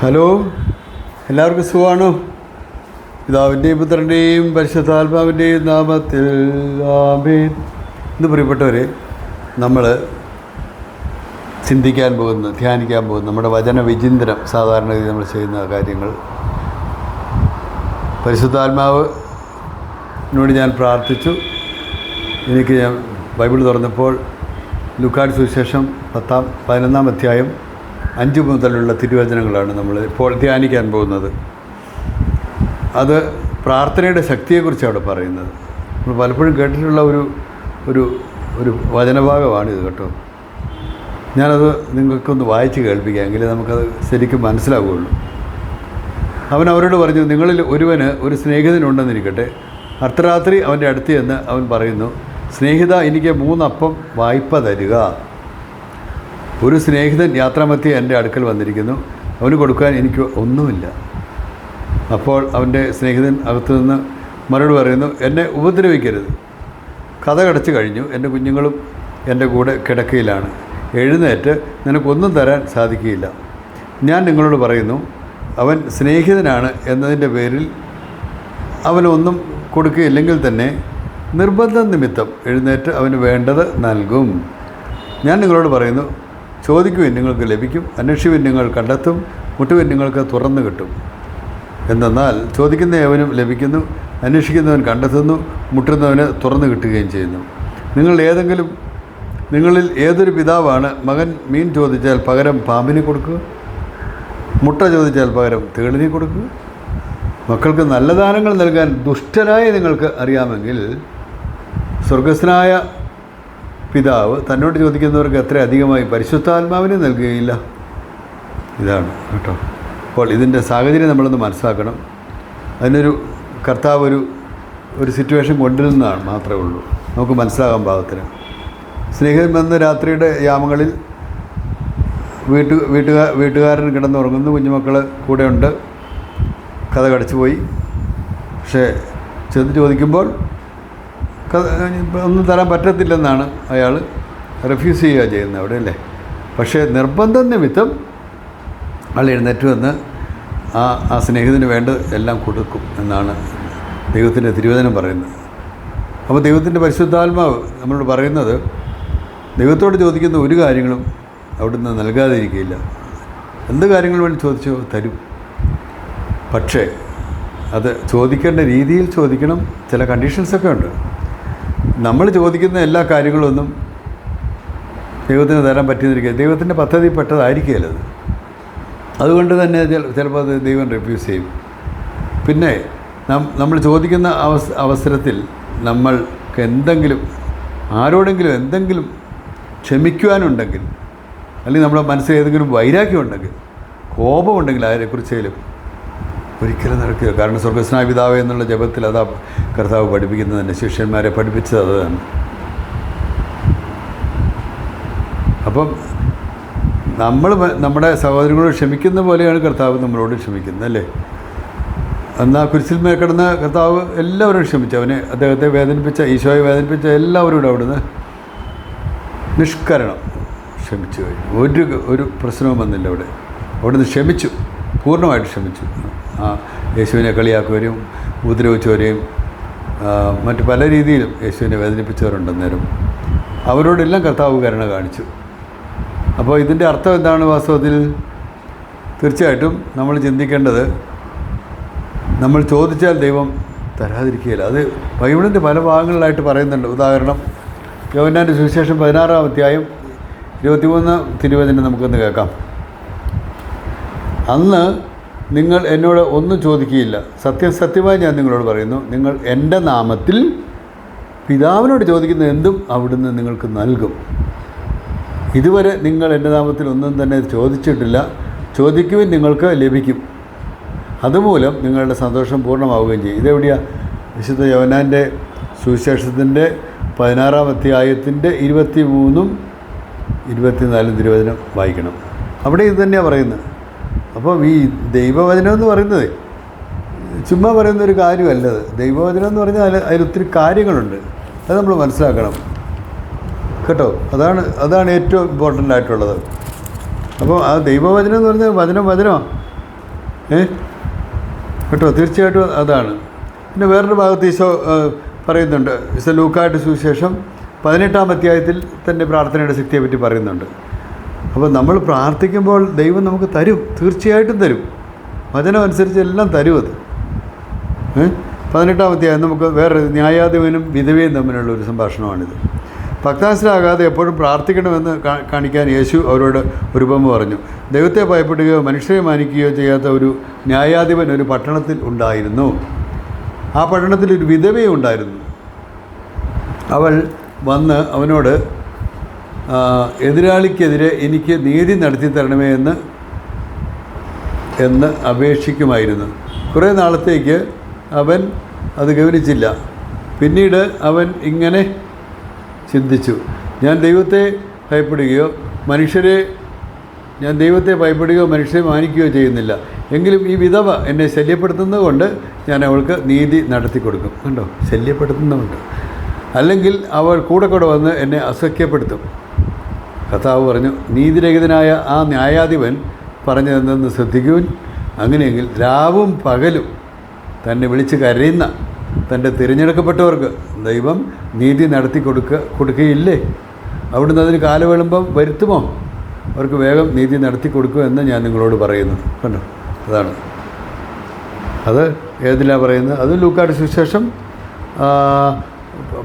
Hello, എല്ലാവർക്കും സുഖമാണോ? പിതാവിൻ്റെയും പുത്രൻ്റെയും പരിശുദ്ധാത്മാവിൻ്റെയും നാമത്തിൽ ആമേൻ. ഇന്ന് പ്രിയപ്പെട്ടവരെ, നമ്മൾ ചിന്തിക്കാൻ പോകുന്ന, ധ്യാനിക്കാൻ പോകുന്ന നമ്മുടെ വചന വിചിന്തനം, സാധാരണഗതി നമ്മൾ ചെയ്യുന്ന കാര്യങ്ങൾ, പരിശുദ്ധാത്മാവിനോട് ഞാൻ പ്രാർത്ഥിച്ചു. ഞാൻ ബൈബിൾ തുറന്നപ്പോൾ ലൂക്കായുടെ സുവിശേഷം 11-ാം അധ്യായം 5 മുതലുള്ള തിരുവചനങ്ങളാണ് നമ്മൾ ഇപ്പോൾ ധ്യാനിക്കാൻ പോകുന്നത്. അത് പ്രാർത്ഥനയുടെ ശക്തിയെക്കുറിച്ചാണ് അവിടെ പറയുന്നത്. നമ്മൾ പലപ്പോഴും കേട്ടിട്ടുള്ള ഒരു വചനഭാഗമാണിത് കേട്ടോ. ഞാനത് നിങ്ങൾക്കൊന്ന് വായിച്ച് കേൾപ്പിക്കാം, എങ്കിലേ നമുക്കത് ശരിക്കും മനസ്സിലാവുകയുള്ളൂ. അവൻ അവരോട് പറഞ്ഞു, നിങ്ങളിൽ ഒരുവന് ഒരു സ്നേഹിതനുണ്ടെന്നിരിക്കട്ടെ. അർദ്ധരാത്രി അവൻ്റെ അടുത്ത് ചെന്ന് അവൻ പറയുന്നു, സ്നേഹിത, എനിക്ക് 3 അപ്പം വായ്പ തരിക. ഒരു സ്നേഹിതൻ യാത്രാമധ്യേ എൻ്റെ അടുക്കൽ വന്നിരിക്കുന്നു, അവന് കൊടുക്കാൻ എനിക്ക് ഒന്നുമില്ല. അപ്പോൾ അവൻ്റെ സ്നേഹിതൻ അകത്തുനിന്ന് മറുപടി പറയുന്നു, എന്നെ ഉപദ്രവിക്കരുത്, കതകടച്ച് കഴിഞ്ഞു, എൻ്റെ കുഞ്ഞുങ്ങളും എൻ്റെ കൂടെ കിടക്കയിലാണ്, എഴുന്നേറ്റ് നിനക്കൊന്നും തരാൻ സാധിക്കുകയില്ല. ഞാൻ നിങ്ങളോട് പറയുന്നു, അവൻ സ്നേഹിതനാണ് എന്നതിൻ്റെ പേരിൽ അവനൊന്നും കൊടുക്കുകയില്ലെങ്കിൽ തന്നെ നിർബന്ധ നിമിത്തം എഴുന്നേറ്റ് അവന് വേണ്ടത് നൽകും. ഞാൻ നിങ്ങളോട് പറയുന്നു, ചോദിക്കുവിൻ നിങ്ങൾക്ക് ലഭിക്കും, അന്വേഷിക്കുവിൻ നിങ്ങൾ കണ്ടെത്തും, മുട്ടുവിൻ നിങ്ങൾക്ക് തുറന്നു കിട്ടും. എന്തെന്നാൽ ചോദിക്കുന്ന ഏവനും ലഭിക്കുന്നു, അന്വേഷിക്കുന്നവൻ കണ്ടെത്തുന്നു, മുട്ടുന്നവന് തുറന്നു കിട്ടുകയും ചെയ്യുന്നു. നിങ്ങളിൽ ഏതൊരു പിതാവാണ് മകൻ മീൻ ചോദിച്ചാൽ പകരം പാമ്പിനെ കൊടുക്കുക? മുട്ട ചോദിച്ചാൽ പകരം തേളിനെ കൊടുക്കുക? മക്കൾക്ക് നല്ല ദാനങ്ങൾ നൽകാൻ ദുഷ്ടരായ നിങ്ങൾക്ക് അറിയാമെങ്കിൽ സ്വർഗസ്ഥനായ പിതാവ് തന്നോട് ചോദിക്കുന്നവർക്ക് എത്ര അധികമായി പരിശുദ്ധാത്മാവിനെ നൽകുകയില്ല. ഇതാണ് കേട്ടോ. അപ്പോൾ ഇതിൻ്റെ സാഹചര്യം നമ്മളൊന്ന് മനസ്സിലാക്കണം. അതിനൊരു കർത്താവ് ഒരു സിറ്റുവേഷൻ കൊണ്ടുവരുന്നതാണ് മാത്രമേ ഉള്ളൂ, നമുക്ക് മനസ്സിലാകാൻ പാകത്തിന്. സ്നേഹിതൻ വന്ന് രാത്രിയുടെ യാമങ്ങളിൽ വീട്ടുകാരൻ കിടന്നുറങ്ങുന്നു, കുഞ്ഞുമക്കൾ കൂടെയുണ്ട്, കഥ കടച്ചു പോയി. പക്ഷേ ചെന്ന് ചോദിക്കുമ്പോൾ ഒന്നും തരാൻ പറ്റത്തില്ലെന്നാണ് അയാൾ റെഫ്യൂസ് ചെയ്യുക ചെയ്യുന്നത് അവിടെ, അല്ലേ? പക്ഷേ നിർബന്ധ നിമിത്തം ആൾ എഴുന്നേറ്റ് വന്ന് ആ സ്നേഹിതന് വേണ്ടത് എല്ലാം കൊടുക്കും എന്നാണ് ദൈവത്തിൻ്റെ തിരുവചനം പറയുന്നത്. അപ്പോൾ ദൈവത്തിൻ്റെ പരിശുദ്ധാത്മാവ് നമ്മളോട് പറയുന്നത്, ദൈവത്തോട് ചോദിക്കുന്ന ഒരു കാര്യങ്ങളും അവിടുന്ന് നൽകാതിരിക്കുകയില്ല. എന്ത് കാര്യങ്ങൾ വേണ്ടി ചോദിച്ചോ തരും. പക്ഷേ അത് ചോദിക്കേണ്ട രീതിയിൽ ചോദിക്കണം. ചില കണ്ടീഷൻസൊക്കെ ഉണ്ട്. നമ്മൾ ചോദിക്കുന്ന എല്ലാ കാര്യങ്ങളൊന്നും ദൈവത്തിന് തരാൻ പറ്റിയെന്നിരിക്കുക, ദൈവത്തിൻ്റെ പദ്ധതി പെട്ടതായിരിക്കുകയല്ലത്. അതുകൊണ്ട് തന്നെ ചിലപ്പോൾ അത് ദൈവം റെഫ്യൂസ് ചെയ്യും. പിന്നെ നമ്മൾ ചോദിക്കുന്ന അവസരത്തിൽ നമ്മൾക്ക് ആരോടെങ്കിലും എന്തെങ്കിലും ക്ഷമിക്കുവാനുണ്ടെങ്കിൽ, അല്ലെങ്കിൽ നമ്മുടെ മനസ്സിൽ ഏതെങ്കിലും വൈരാഗ്യമുണ്ടെങ്കിൽ, കോപമുണ്ടെങ്കിൽ ആരെക്കുറിച്ചേലും ഒരിക്കലും നടക്കുക. കാരണം സ്വർഗസ്നായ പിതാവേ എന്നുള്ള ജപത്തിൽ അതാ കർത്താവ് പഠിപ്പിക്കുന്നത് തന്നെ, ശിഷ്യന്മാരെ പഠിപ്പിച്ചത് അതാണ്. അപ്പം നമ്മൾ നമ്മുടെ സഹോദരങ്ങളോട് ക്ഷമിക്കുന്ന പോലെയാണ് കർത്താവ് നമ്മളോട് ക്ഷമിക്കുന്നത്, അല്ലേ? എന്നാൽ കുരിശിൽ മേൽ കിടന്ന കർത്താവ് എല്ലാവരോടും ക്ഷമിച്ചു. അദ്ദേഹത്തെ വേദനിപ്പിച്ച, ഈശോയെ വേദനിപ്പിച്ച എല്ലാവരോടും അവിടുന്ന് നിഷ്കരണം ക്ഷമിച്ചു കഴിഞ്ഞു. ഒരു പ്രശ്നവും വന്നില്ല അവിടുന്ന് ക്ഷമിച്ചു, പൂർണ്ണമായിട്ട് ക്ഷമിച്ചു. യേശുവിനെ കളിയാക്കുവരെയും ഉപദ്രവിച്ചവരെയും മറ്റ് പല രീതിയിലും യേശുവിനെ വേദനിപ്പിച്ചവരുണ്ടെന്നേരം അവരോടെല്ലാം കർത്താവ് കരുണ കാണിച്ചു. അപ്പോൾ ഇതിൻ്റെ അർത്ഥം എന്താണ് വാസ്തവത്തിൽ? തീർച്ചയായിട്ടും നമ്മൾ ചിന്തിക്കേണ്ടത്, നമ്മൾ ചോദിച്ചാൽ ദൈവം തരാതിരിക്കുകയില്ല. അത് ബൈബിളിൻ്റെ പല ഭാഗങ്ങളിലായിട്ട് പറയുന്നുണ്ട്. ഉദാഹരണം, യോഹന്നാൻ്റെ സുവിശേഷം 16-ാം അധ്യായം 23 തിരുവചനം നമുക്കൊന്ന് കേൾക്കാം. അന്ന് നിങ്ങൾ എന്നോട് ഒന്നും ചോദിക്കുകയില്ല, സത്യമായി ഞാൻ നിങ്ങളോട് പറയുന്നു, നിങ്ങൾ എൻ്റെ നാമത്തിൽ പിതാവിനോട് ചോദിക്കുന്ന എന്തും അവിടുന്ന് നിങ്ങൾക്ക് നൽകും. ഇതുവരെ നിങ്ങൾ എൻ്റെ നാമത്തിൽ ഒന്നും തന്നെ ചോദിച്ചിട്ടില്ല, ചോദിക്കുവിൻ നിങ്ങൾക്ക് ലഭിക്കും, അതുമൂലം നിങ്ങളുടെ സന്തോഷം പൂർണ്ണമാവുകയും ചെയ്യും. ഇതെവിടെയാണ്? വിശുദ്ധ യോഹന്നാൻ്റെ സുവിശേഷത്തിൻ്റെ 16-ാം അധ്യായത്തിൻ്റെ 23-ഉം 24-ഉം തിരുവചനം വായിക്കണം. അവിടെ ഇത് തന്നെയാണ് പറയുന്നത്. അപ്പോൾ ഈ ദൈവവചനം എന്ന് പറയുന്നത് ചുമ്മാ പറയുന്നൊരു കാര്യമല്ലത്. ദൈവവചനം എന്ന് പറഞ്ഞാൽ അതിലൊത്തിരി കാര്യങ്ങളുണ്ട്, അത് നമ്മൾ മനസ്സിലാക്കണം കേട്ടോ. അതാണ് ഏറ്റവും ഇമ്പോർട്ടൻ്റ് ആയിട്ടുള്ളത്. അപ്പോൾ ആ ദൈവവചനം എന്ന് പറഞ്ഞാൽ വചനമാണ്. കേട്ടോ, തീർച്ചയായിട്ടും അതാണ്. പിന്നെ വേറൊരു ഭാഗത്ത് ഈശോ പറയുന്നുണ്ട്. ഈശോ ലൂക്കായുടെ സുവിശേഷം 18-ാം അധ്യായത്തിൽ തൻ്റെ പ്രാർത്ഥനയുടെ ശക്തിയെപ്പറ്റി പറയുന്നുണ്ട്. അപ്പോൾ നമ്മൾ പ്രാർത്ഥിക്കുമ്പോൾ ദൈവം നമുക്ക് തരും, തീർച്ചയായിട്ടും തരും. വചനം അനുസരിച്ച് എല്ലാം തരും. അത് 18-ാം അധ്യായം നമുക്ക് വേറെ ന്യായാധിപനും വിധവയും തമ്മിലുള്ള ഒരു സംഭാഷണമാണിത്. ഭക്താശ്രാകാതെ എപ്പോഴും പ്രാർത്ഥിക്കണമെന്ന് കാണിക്കാൻ യേശു അവരോട് ഒരു ഉപമ പറഞ്ഞു. ദൈവത്തെ ഭയപ്പെടുകയോ മനുഷ്യരെ മാനിക്കുകയോ ചെയ്യാത്ത ഒരു ന്യായാധിപൻ ഒരു പട്ടണത്തിൽ ഉണ്ടായിരുന്നു. ആ പട്ടണത്തിൽ ഒരു വിധവയും ഉണ്ടായിരുന്നു. അവൾ വന്ന് അവനോട് എതിരാളിക്കെതിരെ എനിക്ക് നീതി നടത്തി തരണമേ എന്ന് അപേക്ഷിക്കുമായിരുന്നു. കുറേ നാളത്തേക്ക് അവൻ അത് ഗൗനിച്ചില്ല. പിന്നീട് അവൻ ഇങ്ങനെ ചിന്തിച്ചു, ഞാൻ ദൈവത്തെ ഭയപ്പെടുകയോ മനുഷ്യരെ മാനിക്കുകയോ ചെയ്യുന്നില്ല. എങ്കിലും ഈ വിധവ എന്നെ ശല്യപ്പെടുത്തുന്നത് കൊണ്ട് ഞാൻ അവൾക്ക് നീതി നടത്തി കൊടുക്കും. കണ്ടോ, ശല്യപ്പെടുത്തുന്നുണ്ട്. അല്ലെങ്കിൽ അവൾ കൂടെ വന്ന് എന്നെ അസഖ്യപ്പെടുത്തും. കർത്താവ് പറഞ്ഞു, നീതിരഹിതനായ ആ ന്യായാധിപൻ പറഞ്ഞതെന്ന് ശ്രദ്ധിക്കുവിൻ. അങ്ങനെയെങ്കിൽ രാവും പകലും തന്നെ വിളിച്ച് കരയുന്ന തൻ്റെ തിരഞ്ഞെടുക്കപ്പെട്ടവർക്ക് ദൈവം നീതി നടത്തി കൊടുക്കുകയില്ലേ? അവിടുന്ന് അതിന് കാലവേളുമ്പം വരുത്തുമോ? അവർക്ക് വേഗം നീതി നടത്തി കൊടുക്കുമെന്ന് ഞാൻ നിങ്ങളോട് പറയുന്നു. കണ്ടോ, അതാണ് അത്. ഏതിലാണ് പറയുന്നത്? അത് ലൂക്കായുടെ സുവിശേഷം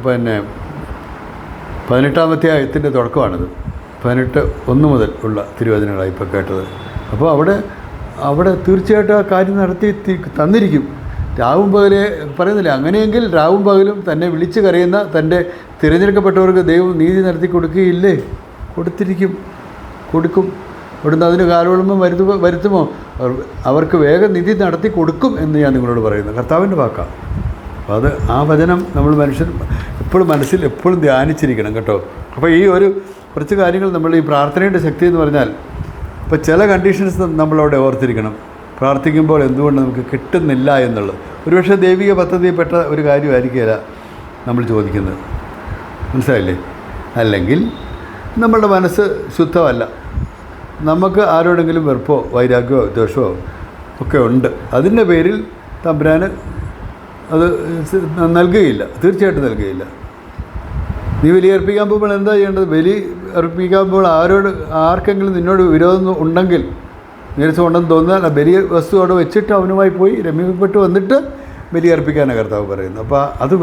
18-ാം അധ്യായത്തിൻ്റെ തുടക്കമാണിത്. 18:1 മുതൽ ഉള്ള തിരുവചനങ്ങളാണ് ഇപ്പോൾ കേട്ടത്. അപ്പോൾ അവിടെ തീർച്ചയായിട്ടും ആ കാര്യം നടത്തി തന്നിരിക്കും. രാവും പകലെ പറയുന്നില്ല. അങ്ങനെയെങ്കിൽ രാവും പകലും തന്നെ വിളിച്ച് കരയുന്ന തൻ്റെ തിരഞ്ഞെടുക്കപ്പെട്ടവർക്ക് ദൈവം നീതി നടത്തി കൊടുക്കുകയില്ലേ? കൊടുക്കും. അവിടുന്ന് അതിന് കാലവെള്ളം വരുത്തുമോ? അവർക്ക് വേഗം നീതി നടത്തി കൊടുക്കും എന്ന് ഞാൻ നിങ്ങളോട് പറയുന്നു. കർത്താവിൻ്റെ വാക്കാണ്. അപ്പോൾ അത് ആ വചനം നമ്മൾ മനുഷ്യൻ എപ്പോഴും മനസ്സിൽ എപ്പോഴും ധ്യാനിച്ചിരിക്കണം കേട്ടോ. അപ്പോൾ ഈ കുറച്ച് കാര്യങ്ങൾ നമ്മൾ ഈ പ്രാർത്ഥനയുടെ ശക്തി എന്ന് പറഞ്ഞാൽ, ഇപ്പോൾ ചില കണ്ടീഷൻസ് നമ്മളവിടെ ഓർത്തിരിക്കണം. പ്രാർത്ഥിക്കുമ്പോൾ എന്തുകൊണ്ട് നമുക്ക് കിട്ടുന്നില്ല എന്നുള്ളത് ഒരുപക്ഷെ ദൈവിക പദ്ധതിയിൽപ്പെട്ട ഒരു കാര്യമായിരിക്കില്ല നമ്മൾ ചോദിക്കുന്നത്. മനസ്സിലായില്ലേ? അല്ലെങ്കിൽ നമ്മളുടെ മനസ്സ് ശുദ്ധമല്ല, നമുക്ക് ആരോടെങ്കിലും വെറുപ്പോ വൈരാഗ്യമോ ദ്വേഷമോ ഒക്കെ ഉണ്ട്. അതിൻ്റെ പേരിൽ തമ്പുരാന് അത് നൽകുകയില്ല, തീർച്ചയായിട്ടും നൽകുകയില്ല. നീ ബലി അർപ്പിക്കാൻ പോകുമ്പോൾ എന്താ ചെയ്യേണ്ടത്? ബലി അർപ്പിക്കാൻ പോകുമ്പോൾ ആർക്കെങ്കിലും നിന്നോട് വിരോധം ഉണ്ടെങ്കിൽ, നീരസം ഉണ്ടെന്ന് തോന്നിയാൽ ആ ബലി വസ്തു അവിടെ വെച്ചിട്ട് അവനുമായി പോയി രമ്യപ്പെട്ട് വന്നിട്ട് ബലി അർപ്പിക്കാനാണ് കർത്താവ് പറയുന്നത്. അപ്പോൾ അത്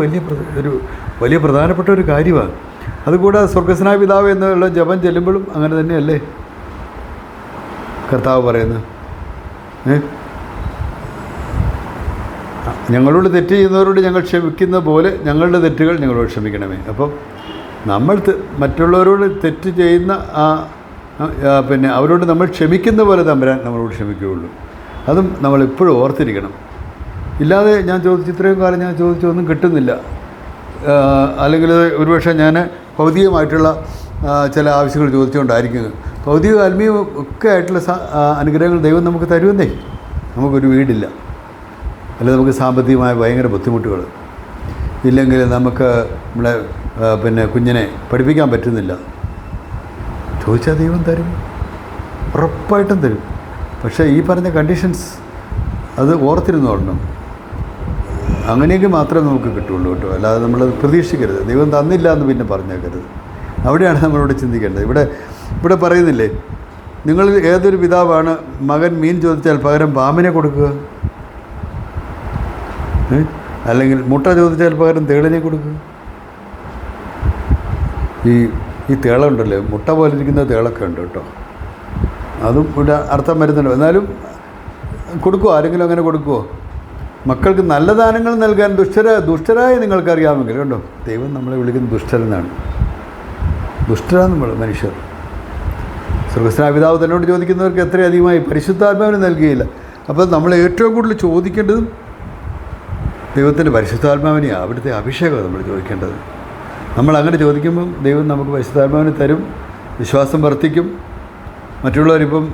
വലിയ പ്രധാനപ്പെട്ട ഒരു കാര്യമാണ്. അതുകൂടാതെ സ്വർഗ്ഗസ്നായ പിതാവ് എന്നുള്ള ജപം ചെല്ലുമ്പോഴും അങ്ങനെ തന്നെയല്ലേ കർത്താവ് പറയുന്നത്? ഞങ്ങളോട് തെറ്റ് ചെയ്യുന്നവരോട് ഞങ്ങൾ ക്ഷമിക്കുന്ന പോലെ ഞങ്ങളുടെ തെറ്റുകൾ ഞങ്ങളോട് ക്ഷമിക്കണമേ. അപ്പം നമ്മൾ മറ്റുള്ളവരോട് തെറ്റ് ചെയ്യുന്ന അവരോട് നമ്മൾ ക്ഷമിക്കുന്ന പോലെ തമ്പുരാൻ നമ്മളോട് ക്ഷമിക്കുകയുള്ളൂ. അതും നമ്മളെപ്പോഴും ഓർത്തിരിക്കണം. ഇല്ലാതെ ഞാൻ ഇത്രയും കാലം ഞാൻ ചോദിച്ചൊന്നും കിട്ടുന്നില്ല, അല്ലെങ്കിൽ ഒരുപക്ഷെ ഞാൻ ഭൗതികമായിട്ടുള്ള ചില ആവശ്യങ്ങൾ ചോദിച്ചുകൊണ്ടായിരിക്കുന്നത്. ഭൗതിക ആത്മീയ ഒക്കെ ആയിട്ടുള്ള അനുഗ്രഹങ്ങൾ ദൈവം നമുക്ക് തരുമെന്നേ. നമുക്കൊരു വീടില്ല, അല്ലെങ്കിൽ നമുക്ക് സാമ്പത്തികമായ ഭയങ്കര ബുദ്ധിമുട്ടുകൾ, ഇല്ലെങ്കിൽ നമുക്ക് നമ്മളെ കുഞ്ഞിനെ പഠിപ്പിക്കാൻ പറ്റുന്നില്ല. ചോദിച്ചാൽ ദൈവം തരും, ഉറപ്പായിട്ടും തരും. പക്ഷേ ഈ പറഞ്ഞ കണ്ടീഷൻസ് അത് ഓർത്തിരുന്നോളണം. അങ്ങനെയെങ്കിൽ മാത്രമേ നമുക്ക് കിട്ടുള്ളൂ കേട്ടോ. അല്ലാതെ നമ്മൾ പ്രതീക്ഷിക്കരുത്. ദൈവം തന്നില്ല എന്ന് പിന്നെ പറഞ്ഞേക്കരുത്. അവിടെയാണ് നമ്മളോട് ചിന്തിക്കേണ്ടത്. ഇവിടെ പറയുന്നില്ലേ, നിങ്ങൾ ഏതൊരു പിതാവാണ് മകൻ മീൻ ചോദിച്ചാൽ പകരം പാമ്പിനെ കൊടുക്കുക? അല്ലെങ്കിൽ മുട്ട ചോദിച്ചാൽ പകരം തേളിനെ കൊടുക്കുക? ഈ തേളുണ്ടല്ലോ, മുട്ട പോലെ ഇരിക്കുന്ന തേളൊക്കെ ഉണ്ട് കേട്ടോ. അതും ഇവിടെ അർത്ഥം വരുന്നുണ്ട്. എന്നാലും കൊടുക്കുമോ? ആരെങ്കിലും അങ്ങനെ കൊടുക്കുമോ? മക്കൾക്ക് നല്ല ദാനങ്ങൾ നൽകാൻ ദുഷ്ടരായ നിങ്ങൾക്കറിയാമെങ്കിൽ, കണ്ടോ, ദൈവം നമ്മളെ വിളിക്കുന്നത് ദുഷ്ടരെന്നാണ്. ദുഷ്ടരാണ് നമ്മൾ മനുഷ്യർ. സ്വർഗ്ഗസ്നായ പിതാവ് തന്നോട് ചോദിക്കുന്നവർക്ക് എത്രയധികമായി പരിശുദ്ധാത്മാവിനെ നൽകുകയില്ല. അപ്പോൾ നമ്മൾ ഏറ്റവും കൂടുതൽ ചോദിക്കേണ്ടതും ദൈവത്തിൻ്റെ പരിശുദ്ധാത്മാവിനെയാണ്. അവിടുത്തെ അഭിഷേകമാണ് നമ്മൾ ചോദിക്കേണ്ടത്. നമ്മൾ അങ്ങനെ ചോദിക്കുമ്പം ദൈവം നമുക്ക് പരിശുദ്ധാത്മാവിനെ തരും, വിശ്വാസം വർദ്ധിക്കും. മറ്റുള്ളവരിപ്പം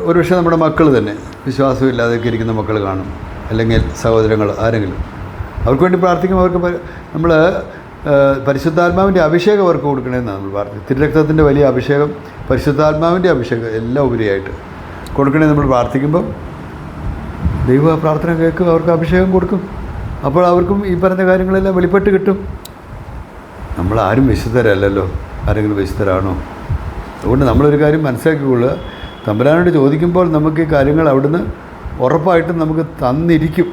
ഒരുപക്ഷെ നമ്മുടെ മക്കൾ തന്നെ വിശ്വാസമില്ലാതെയൊക്കെ ഇരിക്കുന്ന മക്കൾ കാണും, അല്ലെങ്കിൽ സഹോദരങ്ങൾ ആരെങ്കിലും. അവർക്ക് വേണ്ടി പ്രാർത്ഥിക്കുമ്പോൾ അവർക്ക് നമ്മൾ പരിശുദ്ധാത്മാവിൻ്റെ അഭിഷേകം അവർക്ക് കൊടുക്കണമെന്നാണ് നമ്മൾ പ്രാർത്ഥിക്കുന്നത്. തിരുരക്തത്തിൻ്റെ വലിയ അഭിഷേകം, പരിശുദ്ധാത്മാവിൻ്റെ അഭിഷേകം എല്ലാം ഉപരിയായിട്ട് കൊടുക്കണേ നമ്മൾ പ്രാർത്ഥിക്കുമ്പം ദൈവം ആ പ്രാർത്ഥന കേൾക്കും, അവർക്ക് അഭിഷേകം കൊടുക്കും. അപ്പോൾ അവർക്കും ഈ പറഞ്ഞ കാര്യങ്ങളെല്ലാം വെളിപ്പെട്ട് കിട്ടും. നമ്മളാരും വിശുദ്ധരല്ലല്ലോ. ആരെങ്കിലും വിശുദ്ധരാണോ? അതുകൊണ്ട് നമ്മളൊരു കാര്യം മനസ്സിലാക്കിക്കൊള്ളുക, തമ്പുരാനോട് ചോദിക്കുമ്പോൾ നമുക്ക് ഈ കാര്യങ്ങൾ അവിടുന്ന് ഉറപ്പായിട്ടും നമുക്ക് തന്നിരിക്കും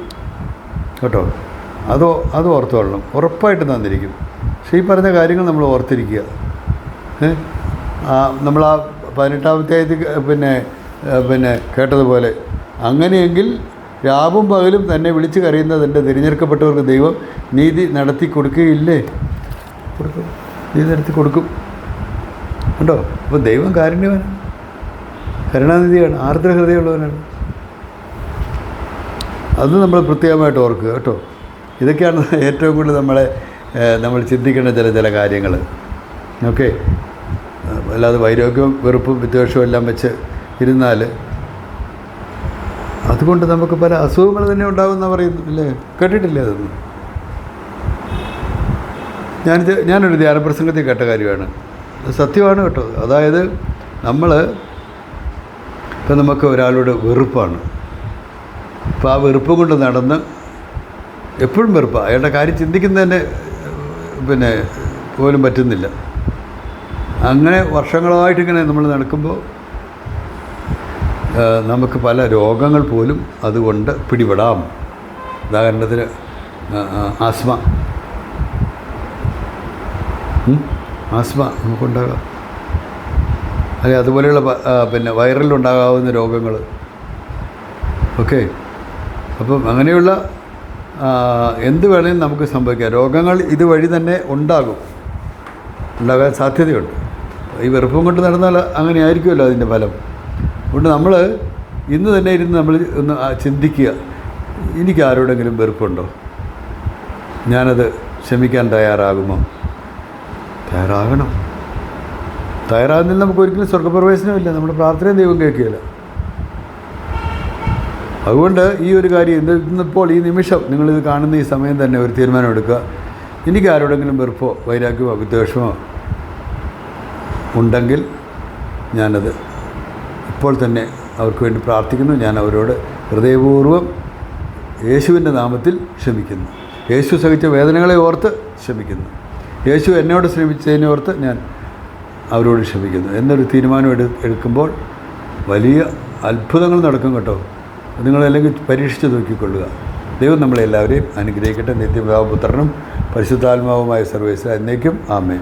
കേട്ടോ. അത് ഓർത്തുകൊള്ളണം, ഉറപ്പായിട്ടും തന്നിരിക്കും. പക്ഷേ ഈ പറഞ്ഞ കാര്യങ്ങൾ നമ്മൾ ഓർത്തിരിക്കുക. നമ്മൾ ആ 18-ാമത്തെ പിന്നെ കേട്ടതുപോലെ, അങ്ങനെയെങ്കിൽ രാവും പകലും തന്നെ വിളിച്ച് കരയുന്നതിൻ്റെ തിരഞ്ഞെടുക്കപ്പെട്ടവർക്ക് ദൈവം നീതി നടത്തി കൊടുക്കുകയില്ലേ? കൊടുക്കും, നീതി നടത്തി കൊടുക്കും കേട്ടോ. അപ്പോൾ ദൈവം കാരുണ്യവാനാണ്, കരുണാനിധിയാണ്, ആർദ്രഹൃദയമുള്ളവനാണ്. അത് നമ്മൾ പ്രത്യേകമായിട്ട് ഓർക്കുക കേട്ടോ. ഇതൊക്കെയാണ് ഏറ്റവും കൂടുതൽ നമ്മൾ ചിന്തിക്കേണ്ട ചില കാര്യങ്ങൾ. ഓക്കെ. അല്ലാതെ വൈരാഗ്യവും വെറുപ്പും വിദ്വേഷവും എല്ലാം വെച്ച് ഇരുന്നാൽ അതുകൊണ്ട് നമുക്ക് പല അസുഖങ്ങൾ തന്നെ ഉണ്ടാകുമെന്ന് പറയുന്നു അല്ലേ? കേട്ടിട്ടില്ലേ അതൊന്നും? ഞാനൊരു ധ്യാനപ്രസംഗത്തിൽ കേട്ട കാര്യമാണ്, സത്യമാണ് കേട്ടോ. അതായത് ഇപ്പം നമുക്ക് ഒരാളോട് വെറുപ്പാണ്. അപ്പോൾ ആ വെറുപ്പ് കൊണ്ട് നടന്ന് എപ്പോഴും വെറുപ്പാണ്, അയാളുടെ കാര്യം ചിന്തിക്കുന്നതന്നെ പോലും പറ്റുന്നില്ല. അങ്ങനെ വർഷങ്ങളായിട്ടിങ്ങനെ നമ്മൾ നടക്കുമ്പോൾ നമുക്ക് പല രോഗങ്ങൾ പോലും അതുകൊണ്ട് പിടിപെടാം. ഉദാഹരണത്തിന് ആസ്മ നമുക്കുണ്ടാകാം, അല്ലെ അതുപോലെയുള്ള വൈറലുണ്ടാകാവുന്ന രോഗങ്ങൾ. ഓക്കെ. അപ്പം അങ്ങനെയുള്ള എന്ത് വേണമെങ്കിലും നമുക്ക് സംഭവിക്കാം. രോഗങ്ങൾ ഇതുവഴി തന്നെ ഉണ്ടാകാൻ സാധ്യതയുണ്ട്. ഈ വെറുപ്പും കൊണ്ട് നടന്നാൽ അങ്ങനെ ആയിരിക്കുമല്ലോ അതിൻ്റെ ഫലം. അതുകൊണ്ട് നമ്മൾ ഇന്ന് തന്നെ ഇരുന്ന് നമ്മൾ ഒന്ന് ചിന്തിക്കുക, എനിക്ക് ആരോടെങ്കിലും വെറുപ്പുണ്ടോ? ഞാനത് ക്ഷമിക്കാൻ തയ്യാറാകുമോ? തയ്യാറാകണം. തയ്യാറാകുന്നതിൽ നമുക്ക് ഒരിക്കലും സ്വർഗ്ഗപ്രവേശനമില്ല. നമ്മുടെ പ്രാർത്ഥനയും ദൈവം കേൾക്കുകയില്ല. അതുകൊണ്ട് ഈ ഒരു കാര്യം ഇന്നിപ്പോൾ ഈ നിമിഷം നിങ്ങളിത് കാണുന്ന ഈ സമയം തന്നെ ഒരു തീരുമാനം എടുക്കുക. എനിക്ക് ആരോടെങ്കിലും വെറുപ്പോ വൈരാഗ്യമോ വിദ്വേഷമോ ഉണ്ടെങ്കിൽ ഞാനത് ഇപ്പോൾ തന്നെ അവർക്ക് വേണ്ടി പ്രാർത്ഥിക്കുന്നു. ഞാൻ അവരോട് ഹൃദയപൂർവ്വം യേശുവിൻ്റെ നാമത്തിൽ ക്ഷമിക്കുന്നു. യേശു സഹിച്ച വേദനകളെ ഓർത്ത് ക്ഷമിക്കുന്നു. യേശു എന്നോട് ശ്രമിച്ചതിനെ ഓർത്ത് ഞാൻ അവരോട് ക്ഷമിക്കുന്നു എന്നൊരു തീരുമാനം എടുക്കുമ്പോൾ വലിയ അത്ഭുതങ്ങൾ നടക്കും കേട്ടോ. നിങ്ങളല്ലെങ്കിൽ പരീക്ഷിച്ച് നോക്കിക്കൊള്ളുക. ദൈവം നമ്മളെല്ലാവരെയും അനുഗ്രഹിക്കട്ടെ. നിത്യപിതാവും പുത്രനും പരിശുദ്ധാത്മാവുമായ സർവേശ്വരൻ എന്നേക്കും ആമേൻ.